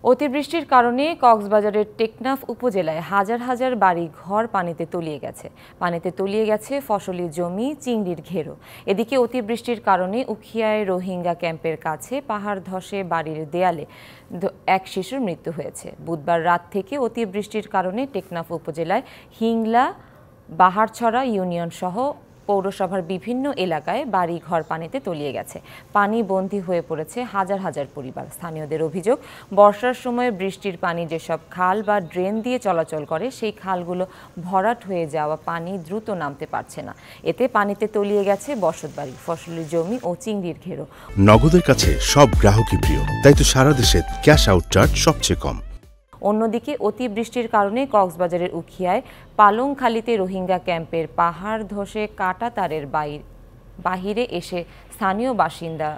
অতিবৃষ্টির কারণে কক্সবাজারের টেকনাফ উপজেলায় হাজার হাজার বাড়ি ঘর পানিতে তলিয়ে গেছে ফসলি জমি, চিংড়ির ঘেরো। এদিকে অতিবৃষ্টির কারণে উখিয়ায় রোহিঙ্গা ক্যাম্পের কাছে পাহাড় ধসে বাড়ির দেয়ালে এক শিশুর মৃত্যু হয়েছে। বুধবার রাত থেকে অতিবৃষ্টির কারণে টেকনাফ উপজেলায় হিংলা, বাহারছড়া ইউনিয়ন সহ পৌরসভার বিভিন্ন এলাকায় বাড়ি ঘর পানিতে তলিয়ে গেছে। পানি বন্দী হয়ে পড়েছে হাজার হাজার পরিবার। স্থানীয়দের অভিযোগ, বর্ষার সময় বৃষ্টির পানি যেসব খাল বা ড্রেন দিয়ে চলাচল করে সেই খালগুলো ভরাট হয়ে যাওয়া পানি দ্রুত নামতে পারছে না। এতে পানিতে তলিয়ে গেছে বসতবাড়ি, ফসলি জমি ও চিংড়ির ঘেরো। নগদের কাছে সব গ্রাহকই প্রিয়, তাই তো সারা দেশে ক্যাশ আউট চার্জ সবচেয়ে কম। অন্যদিকে অতিবৃষ্টির কারণে কক্সবাজারের উখিয়ায় পালংখালীতে রোহিঙ্গা ক্যাম্পের পাহাড় ধসে কাটা তারের বাহিরে এসে স্থানীয় বাসিন্দা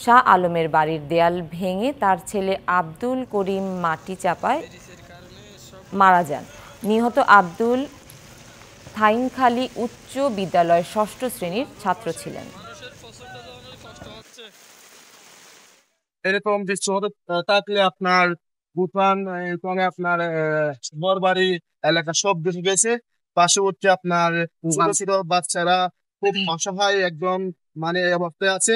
শাহ আলমের বাড়ির দেয়াল ভেঙে তার ছেলে আব্দুল করিম মাটি চাপায় মারা যান। নিহত আব্দুল থাইংখালী উচ্চ বিদ্যালয়ের ৬ষ্ঠ শ্রেণীর ছাত্র ছিলেন। এরকম দৃশ্য হতে থাকলে আপনার বুথান এরকম আপনার ঘরবাড়ি এলাকা সব বেশি গেছে। পার্শ্ববর্তী আপনার ছোট ছোট বাচ্চারা খুব অসহায় একদম মানে অবস্থায় আছে।